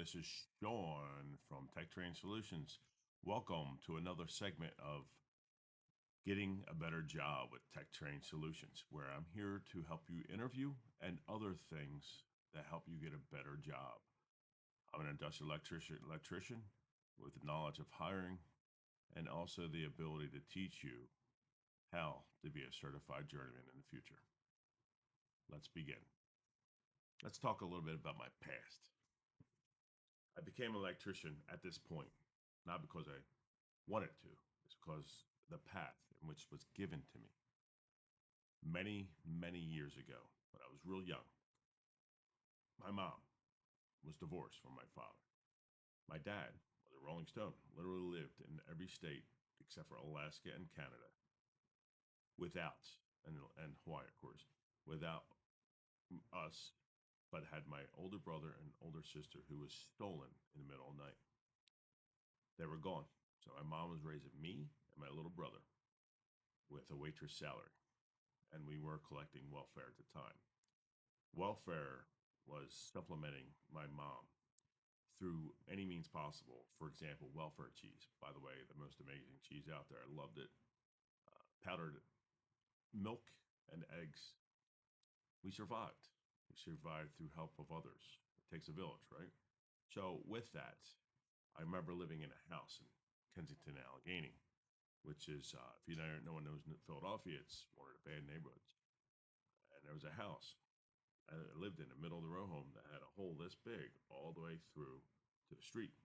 this is Sean from Tech Train Solutions. Welcome to another segment of Getting a Better Job with Tech Train Solutions, where I'm here to help you interview and other things that help you get a better job. I'm an industrial electrician with the knowledge of hiring and also the ability to teach you how to be a certified journeyman in the future. Let's begin. Let's talk a little bit about my past. I became an electrician at this point, not because I wanted to, it's because the path in which was given to me many, many years ago when I was real young. My mom was divorced from my father. My dad was a Rolling Stone, literally lived in every state except for Alaska and Canada without, and Hawaii, of course, without us, but had my older brother and older sister who was stolen in the middle of the night. They were gone. So my mom was raising me and my little brother with a waitress salary, and we were collecting welfare at the time. Welfare was supplementing my mom through any means possible. For example, welfare cheese. By the way, the most amazing cheese out there. I loved it. Powdered milk and eggs. We survived. We survived through help of others. It takes a village, right? So with that, I remember living in a house in Kensington, Allegheny, which is, if you know, no one knows Philadelphia, it's one of the bad neighborhoods. And there was a house I lived in the middle of the row home that had a hole this big all the way through to the street.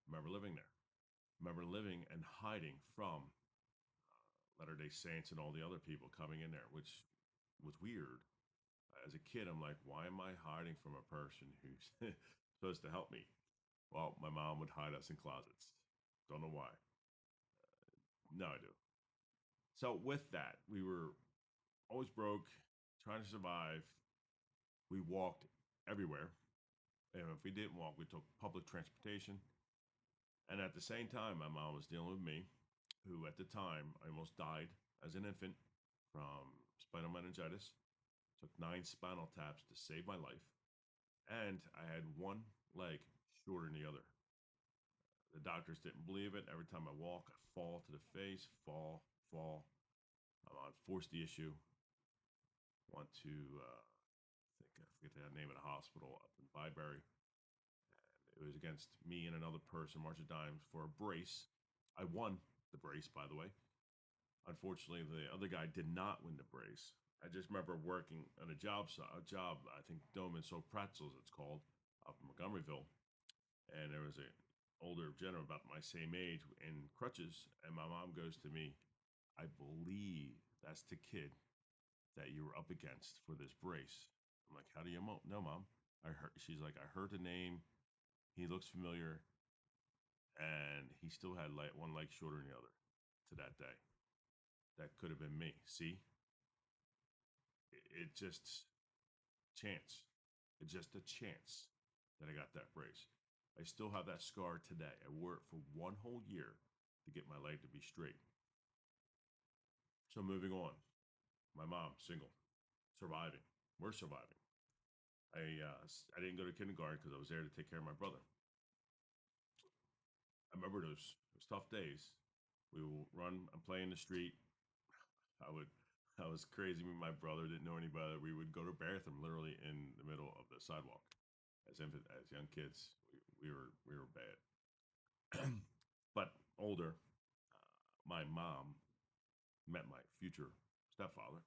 Remember living there. Remember living and hiding from Latter-day Saints and all the other people coming in there, which was weird. As a kid, I'm like, why am I hiding from a person who's supposed to help me? Well, my mom would hide us in closets. Don't know why. No, I do. So with that, we were always broke, trying to survive. We walked everywhere. And if we didn't walk, we took public transportation. And at the same time, my mom was dealing with me, who at the time I almost died as an infant from spinal meningitis. Took 9 spinal taps to save my life. And I had one leg shorter than the other. The doctors didn't believe it. Every time I walk, I fall to the face, fall. I'm on force the issue. Want to, I forget the name of the hospital up in Byberry. And it was against me and another person, Marsha Dimes, for a brace. I won the brace, by the way. Unfortunately, the other guy did not win the brace. I just remember working on a job, I think Dome and Soap Pretzels, it's called, up in Montgomeryville. And there was an older gentleman about my same age in crutches. And my mom goes to me, I believe that's the kid that you were up against for this brace. I'm like, how do you know, Mom? I heard. She's like, I heard the name. He looks familiar. And he still had one leg shorter than the other to that day. That could have been me. See? It just chance. It's just a chance that I got that brace. I still have that scar today. I wore it for one whole year to get my leg to be straight. So moving on. My mom, single, surviving. We're surviving. I didn't go to kindergarten because I was there to take care of my brother. I remember those tough days. We would run and play in the street. I was crazy with my brother, didn't know anybody. We would go to the bathroom literally in the middle of the sidewalk. As young kids, we were bad. But older, my mom met my future stepfather,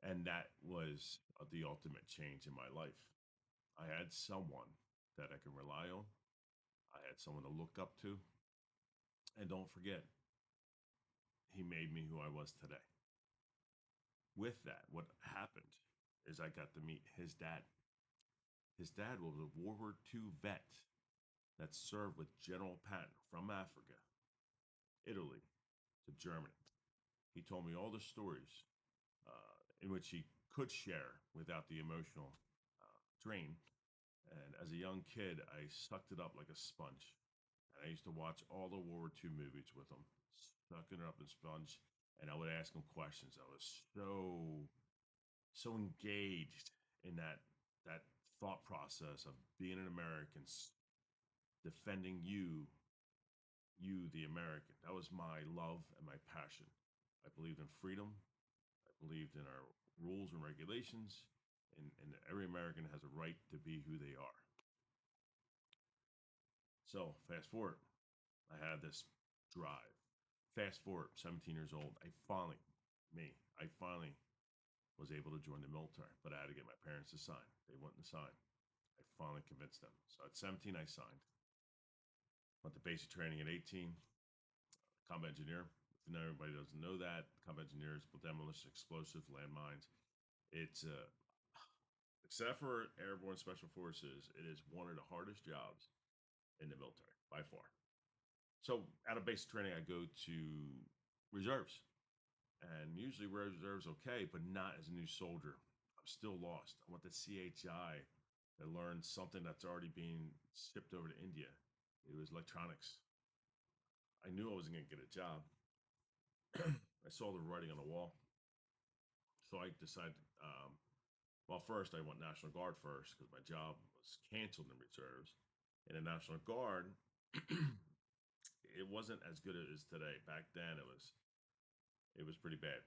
and that was the ultimate change in my life. I had someone that I can rely on. I had someone to look up to. And don't forget, he made me who I was today. With that, what happened is I got to meet his dad. His dad was a World War II vet that served with General Patton from Africa, Italy, to Germany. He told me all the stories in which he could share without the emotional drain. And as a young kid, I sucked it up like a sponge. And I used to watch all the World War II movies with him, sucking it up in sponge. And I would ask him questions. I was so engaged in that thought process of being an American, defending you, the American. That was my love and my passion. I believed in freedom. I believed in our rules and regulations, and that every American has a right to be who they are. So, fast forward, I had this drive. Fast forward, 17 years old, I finally was able to join the military, but I had to get my parents to sign. They wouldn't sign. I finally convinced them. So at 17, I signed. Went to basic training at 18, combat engineer. If not everybody doesn't know that, combat engineers will demolish explosive landmines. It's except for airborne special forces, it is one of the hardest jobs in the military by far. So out of basic training, I go to reserves, and usually reserves okay, but not as a new soldier. I'm still lost. I went to CHI to learn something that's already being shipped over to India. It was electronics. I knew I wasn't going to get a job. I saw the writing on the wall. So I decided, well, first I went National Guard first because my job was canceled in reserves. In the National Guard, it wasn't as good as it is today. Back then, it was pretty bad.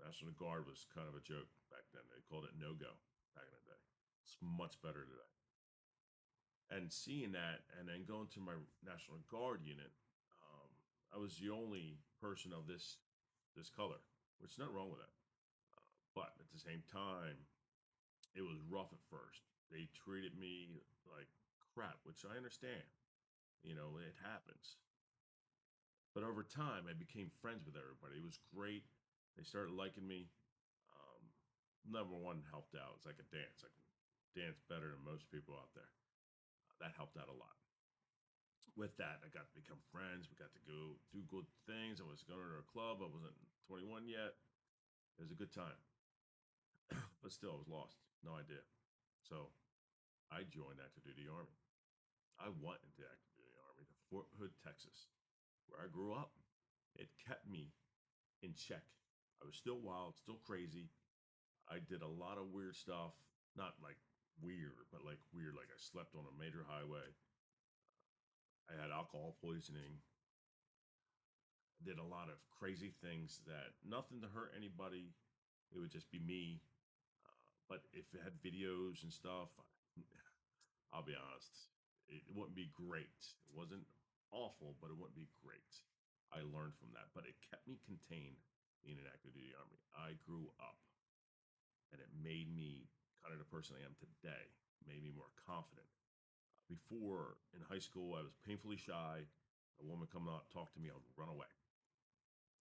National Guard was kind of a joke back then. They called it no go back in the day. It's much better today. And seeing that, and then going to my National Guard unit, um, I was the only person of this color, which is nothing wrong with that. But at the same time, it was rough at first. They treated me like crap, which I understand. It happens. But over time, I became friends with everybody. It was great. They started liking me. Um, Number one helped out. It's like a dance. I can dance better than most people out there. That helped out a lot. With that, I got to become friends. We got to go do good things. I was going to a club. I wasn't 21 yet. It was a good time, but still, I was lost. No idea. So I joined active duty army. I went into active duty army to Fort Hood, Texas, where I grew up. It kept me in check. I was still wild, still crazy. I did a lot of weird stuff. Not like weird, but like weird. Like I slept on a major highway. I had alcohol poisoning. I did a lot of crazy things that nothing to hurt anybody. It would just be me. But if it had videos and stuff, I'll be honest, it wouldn't be great. It wasn't awful, but it wouldn't be great. I learned from that, but it kept me contained being an active duty army. I grew up, and it made me kind of the person I am today. Made me more confident. Before in high school, I was painfully shy. A woman coming out talk to me, I would run away.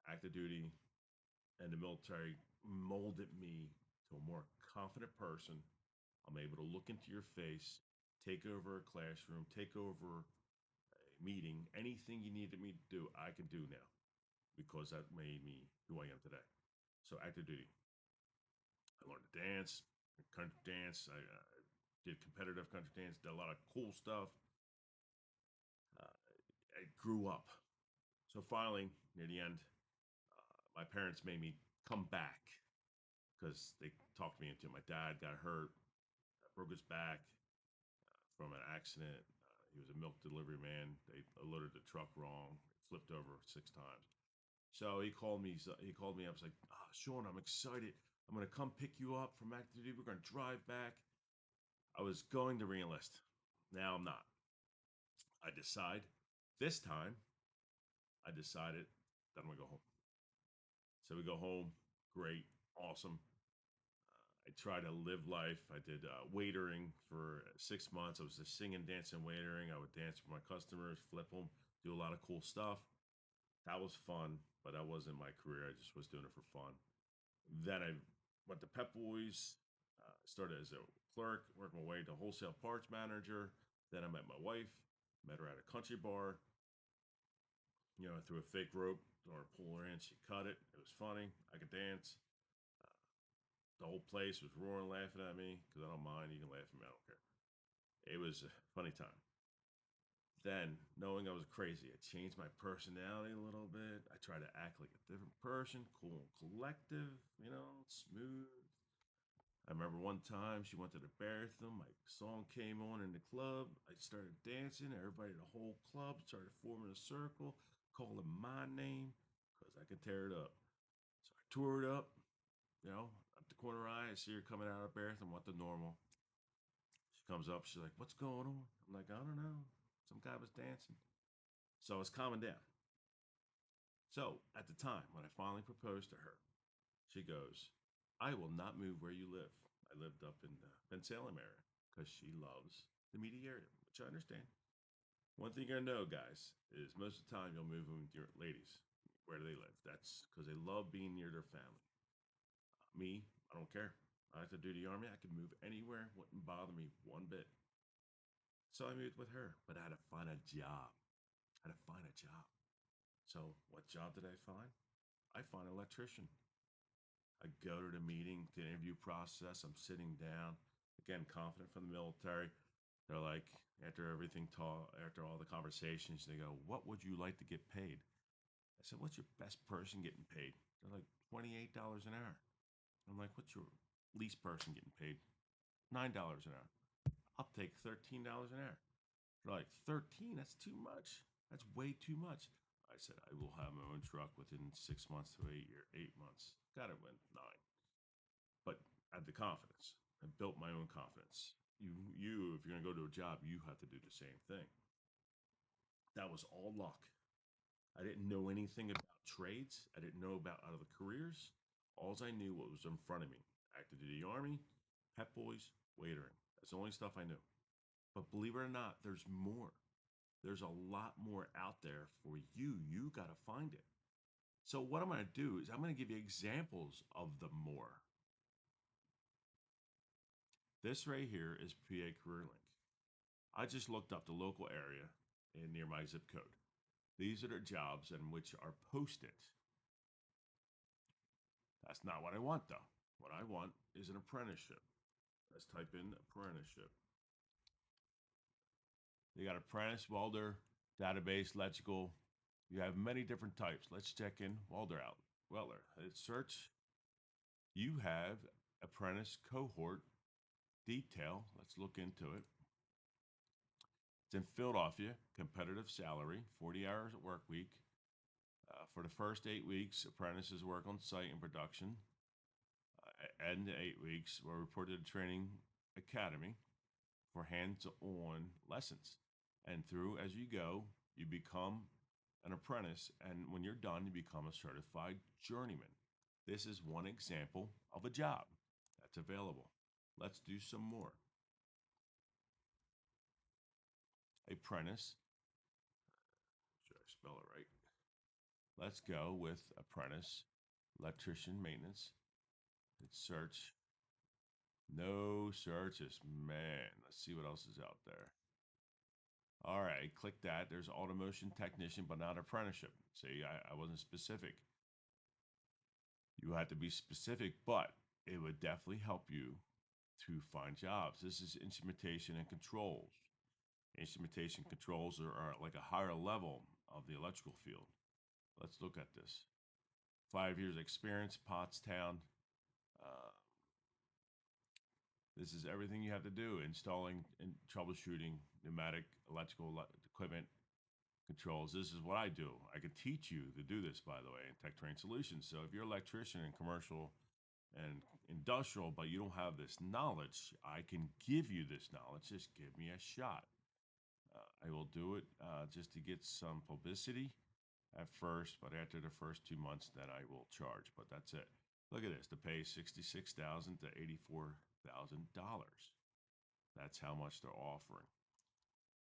Active duty and the military molded me to a more confident person. I'm able to look into your face, take over a classroom, take over a meeting. Anything you needed me to do, I can do now because that made me who I am today. So active duty. I learned to dance, country dance. I did competitive country dance, did a lot of cool stuff. I grew up. So finally, near the end, my parents made me come back because they talked me into it. My dad got hurt, broke his back from an accident. He was a milk delivery man. They loaded the truck wrong, flipped over 6 times. So he called me. He called me up. I was like, Sean, I'm excited. I'm gonna come pick you up from active duty. We're gonna drive back. I was going to reenlist. Now I'm not. I decide this time. I decided that I'm gonna go home. So we go home. Great, awesome. I try to live life. I did waitering for 6 months. I was just singing, dancing, waitering. I would dance for my customers, flip them, do a lot of cool stuff. That was fun, but that wasn't my career. I just was doing it for fun. Then I went to Pep Boys, started as a clerk, worked my way to wholesale parts manager. Then I met my wife, met her at a country bar. I threw a fake rope or pull her in. She cut it. It was funny. I could dance. The whole place was roaring, laughing at me because I don't mind. You can laugh at me. I don't care. It was a funny time. Then, knowing I was crazy, I changed my personality a little bit. I tried to act like a different person, cool and collective, smooth. I remember one time she went to the bathroom. My song came on in the club. I started dancing. Everybody, the whole club, started forming a circle, calling my name because I could tear it up. So I tore it up, at the corner eye. I see her coming out of the bathroom. What the normal? She comes up. She's like, "What's going on?" I'm like, "I don't know. Some guy was dancing." So I was calming down. So at the time when I finally proposed to her, she goes, "I will not move where you live." I lived up in the Ben Salem area because she loves the media area, which I understand. One thing I know, guys, is most of the time you'll move in with your ladies. Where do they live? That's because they love being near their family. Me, I don't care. I have to do the army. I could move anywhere. Wouldn't bother me one bit. So I moved with her, but I had to find a job. I had to find a job. So what job did I find? I find an electrician. I go to the meeting, the interview process. I'm sitting down, again, confident from the military. They're like, after all the conversations, they go, "What would you like to get paid?" I said, "What's your best person getting paid?" They're like, $28 an hour. I'm like, "What's your least person getting paid?" $9 an hour. I'll take $13 an hour. They're like, 13? That's too much. That's way too much. I said, "I will have my own truck within 6 months to 8 months. Got it went 9. But I had the confidence. I built my own confidence. If you're gonna go to a job, you have to do the same thing. That was all luck. I didn't know anything about trades. I didn't know about other careers. All I knew what was in front of me: active duty army, pep boys, waitering. That's the only stuff I knew. But believe it or not, there's more. There's a lot more out there for you. You got to find it. So what I'm going to do is I'm going to give you examples of the more. This right here is PA Career Link. I just looked up the local area and near my zip code. These are the jobs in which are posted. That's not what I want though. What I want is an apprenticeship. Let's type in apprenticeship. You got apprentice, welder, database, electrical. You have many different types. Let's check in welder out. Welder. Let's search. You have apprentice cohort detail. Let's look into it. It's in Philadelphia, competitive salary, 40 hours at work week. For the first 8 weeks, apprentices work on site and production. And 8 weeks were reported to training academy for hands-on lessons. And through as you go, you become an apprentice, and when you're done, you become a certified journeyman. This is one example of a job that's available. Let's do some more. Apprentice. Should I spell it right? Let's go with apprentice, electrician maintenance. Let's search. No searches. Man, let's see what else is out there. All right, click that. There's automation technician, but not apprenticeship. See, I wasn't specific. You had to be specific, but it would definitely help you to find jobs. This is instrumentation and controls. Instrumentation controls are like a higher level of the electrical field. Let's look at this. 5 years experience, Pottstown. Uh, this is everything you have to do: installing and troubleshooting pneumatic, electrical equipment, controls. This is what I do. I can teach you to do this, by the way, in Tech Train Solutions. So if you're an electrician in commercial and industrial, but you don't have this knowledge, I can give you this knowledge. Just give me a shot. I will do it just to get some publicity at first, but after the first 2 months, then I will charge. But that's it. Look at this. The pay is $66,000 to $84,000. That's how much they're offering.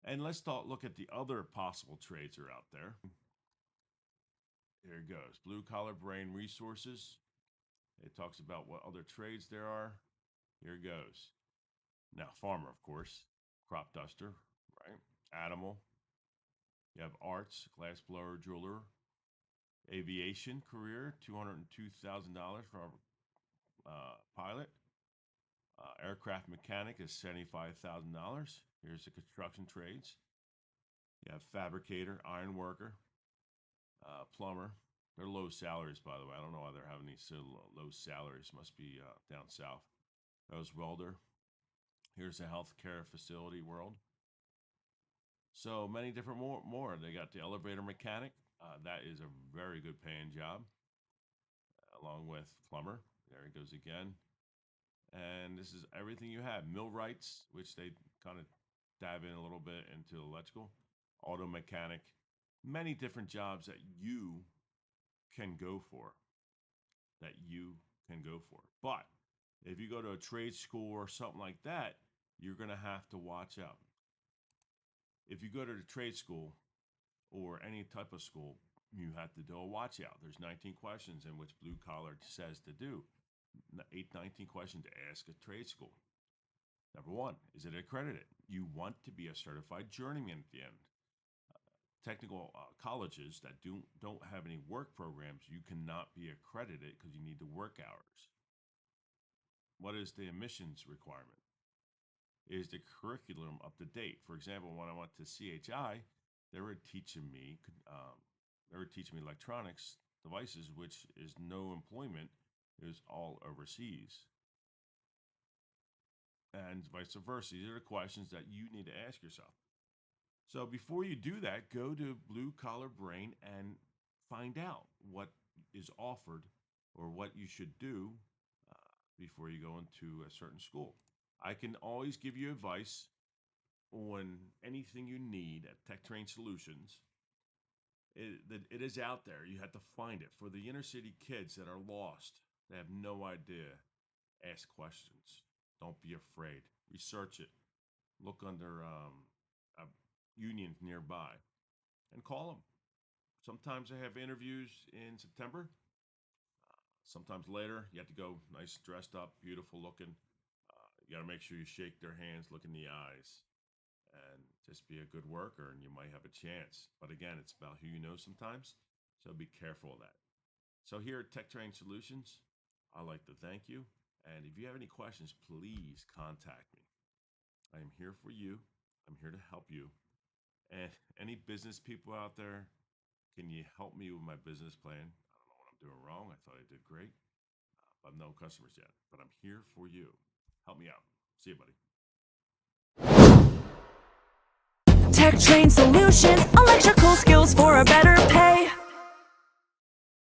And let's look at the other possible trades that are out there. Here it goes. Blue collar brain resources. It talks about what other trades there are. Here it goes. Now, farmer, of course. Crop duster, right? Animal. You have arts, glass blower, jeweler. Aviation career, $202,000 for a pilot. Aircraft mechanic is $75,000. Here's the construction trades. You have fabricator, iron worker, plumber. They're low salaries, by the way. I don't know why they're having these so low salaries. Must be down south. Hose welder. Here's the healthcare facility world. So many different more. They got the elevator mechanic. That is a very good paying job, along with plumber. There it goes again. And this is everything you have. Millwrights, which they kind of dive in a little bit into electrical, auto mechanic, many different jobs that you can go for. But if you go to a trade school or something like that, you're going to have to watch out. If you go to the trade school or any type of school, you have to do a watch out. There's 19 questions in which Blue Collar says to do. 19 questions to ask a trade school. Number one, is it accredited? You want to be a certified journeyman at the end. Technical colleges that don't have any work programs, you cannot be accredited because you need the work hours. What is the admissions requirement? Is the curriculum up to date? For example, when I went to CHI, they were teaching me electronics devices, which is no employment, is all overseas, and vice versa. These are the questions that you need to ask yourself. So before you do that, go to Blue Collar Brain and find out what is offered or what you should do before you go into a certain school. I can always give you advice on anything you need at Tech Train Solutions. It is out there. You have to find it. For the inner city kids that are lost, they have no idea, ask questions. Don't be afraid. Research it. Look under unions nearby and call them. Sometimes I have interviews in September. Sometimes later, you have to go nice, dressed up, beautiful looking. You got to make sure you shake their hands, look in the eyes, and just be a good worker, and you might have a chance. But again, it's about who you know sometimes, so be careful of that. So here at Tech Train Solutions, I'd like to thank you. And if you have any questions, please contact me. I am here for you. I'm here to help you. And any business people out there, can you help me with my business plan? I don't know what I'm doing wrong. I thought I did great. But no customers yet. But I'm here for you. Help me out. See you, buddy. Tech Train Solutions, electrical skills for a better pay.